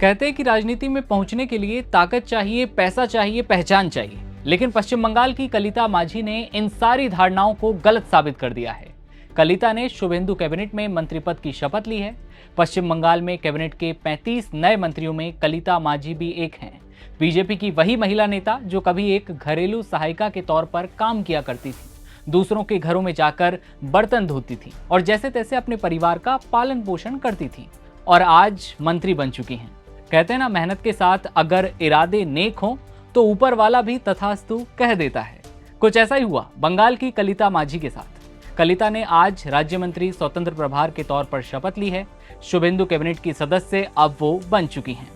कहते हैं कि राजनीति में पहुंचने के लिए ताकत चाहिए, पैसा चाहिए, पहचान चाहिए। लेकिन पश्चिम बंगाल की कलिता माझी ने इन सारी धारणाओं को गलत साबित कर दिया है। कलिता ने शुभेंदु कैबिनेट में मंत्री पद की शपथ ली है। पश्चिम बंगाल में कैबिनेट के 35 नए मंत्रियों में कलिता माझी भी एक हैं। बीजेपी की वही महिला नेता जो कभी एक घरेलू सहायिका के तौर पर काम किया करती थी, दूसरों के घरों में जाकर बर्तन धोती थी और जैसे तैसे अपने परिवार का पालन पोषण करती थी, और आज मंत्री बन चुकी हैं। कहते हैं ना, मेहनत के साथ अगर इरादे नेक हों तो ऊपर वाला भी तथास्तु कह देता है। कुछ ऐसा ही हुआ बंगाल की कलिता माझी के साथ। कलिता ने आज राज्य मंत्री स्वतंत्र प्रभार के तौर पर शपथ ली है। शुभेंदु कैबिनेट की सदस्य अब वो बन चुकी हैं।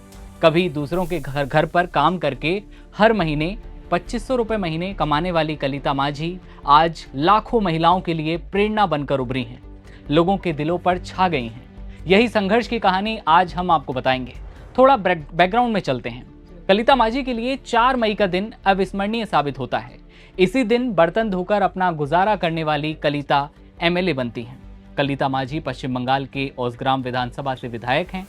कभी दूसरों के घर पर काम करके हर महीने 2500 रुपए महीने कमाने वाली कलिता माझी आज लाखों महिलाओं के लिए प्रेरणा बनकर उभरी हैं, लोगों के दिलों पर छा गई हैं। यही संघर्ष की कहानी आज हम आपको बताएंगे। थोड़ा बैकग्राउंड में चलते हैं। कलिता माझी के लिए 4 मई का दिन अविस्मरणीय साबित होता है। इसी दिन बर्तन धोकर अपना गुजारा करने वाली कलिता एमएलए बनती हैं। कलिता माझी पश्चिम बंगाल के औसग्राम विधानसभा से विधायक हैं।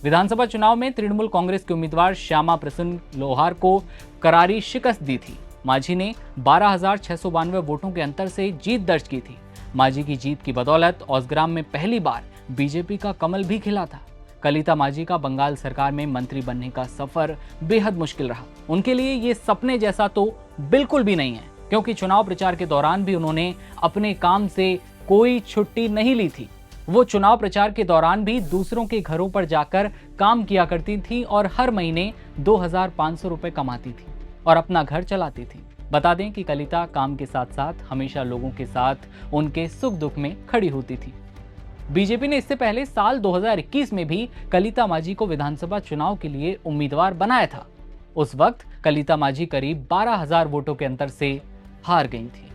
विधानसभा चुनाव में तृणमूल कांग्रेस के उम्मीदवार श्यामा प्रसन्न लोहार को करारी शिकस्त दी थी। माझी ने 12,692 वोटों के अंतर से जीत दर्ज की थी। माझी की जीत की बदौलत औसग्राम में पहली बार बीजेपी का कमल भी खिला था। कलिता माझी का बंगाल सरकार में मंत्री बनने का सफर बेहद मुश्किल रहा। उनके लिए ये सपने जैसा तो बिल्कुल भी नहीं है, क्योंकि चुनाव प्रचार के दौरान भी उन्होंने अपने काम से कोई छुट्टी नहीं ली थी। वो चुनाव प्रचार के दौरान भी दूसरों के घरों पर जाकर काम किया करती थी और हर महीने 2,500 रुपए कमाती थी और अपना घर चलाती थी। बता दें कि कलिता काम के साथ साथ हमेशा लोगों के साथ उनके सुख दुख में खड़ी होती थी। बीजेपी ने इससे पहले साल 2021 में भी कलिता माझी को विधानसभा चुनाव के लिए उम्मीदवार बनाया था। उस वक्त कलिता माझी करीब 12,000 वोटों के अंतर से हार गई थी।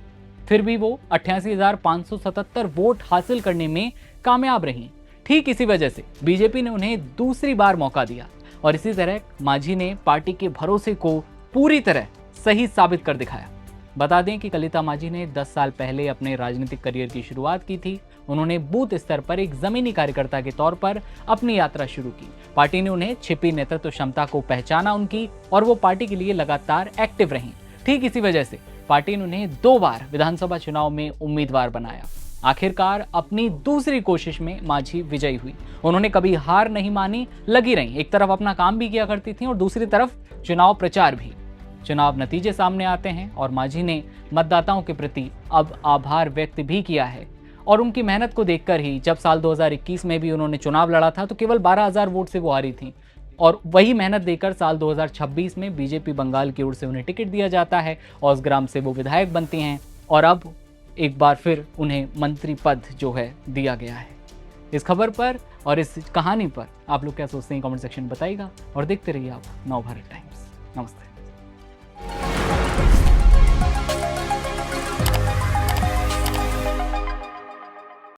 फिर भी वो 88,577 वोट हासिल करने में कामयाब रही। ठीक इसी वजह से बीजेपी ने उन्हें दूसरी बार मौका दिया और इसी तरह माझी ने पार्टी के भरोसे को पूरी तरह सही साबित कर दिखाया। बता दें कि कलिता माझी ने 10 साल पहले अपने राजनीतिक करियर की शुरुआत की थी। उन्होंने बूथ स्तर पर एक जमीनी कार्यकर्ता के तौर पर अपनी यात्रा शुरू की। पार्टी ने उन्हें छिपी नेतृत्व क्षमता को पहचाना उनकी, और वो पार्टी के लिए लगातार एक्टिव रहीं। ठीक इसी वजह से पार्टी ने उन्हें 2 बार विधानसभा चुनाव में उम्मीदवार बनाया। आखिरकार अपनी दूसरी कोशिश में माझी विजयी हुई। उन्होंने कभी हार नहीं मानी, लगी रहीं। एक तरफ अपना काम भी किया करती थी और दूसरी तरफ चुनाव प्रचार भी। चुनाव नतीजे सामने आते हैं और माझी ने मतदाताओं के प्रति अब आभार व्यक्त भी किया है। और उनकी मेहनत को देखकर ही जब साल 2021 में भी उन्होंने चुनाव लड़ा था तो केवल 12,000 वोट से वो हारी थी, और वही मेहनत देकर साल 2026 में बीजेपी बंगाल की ओर से उन्हें टिकट दिया जाता है। औसग्राम से वो विधायक बनती हैं और अब एक बार फिर उन्हें मंत्री पद जो है दिया गया है। इस खबर पर और इस कहानी पर आप लोग क्या सोचते हैं, कमेंट सेक्शन में बताइएगा और देखते रहिए आप नवभारत टाइम्स। नमस्ते।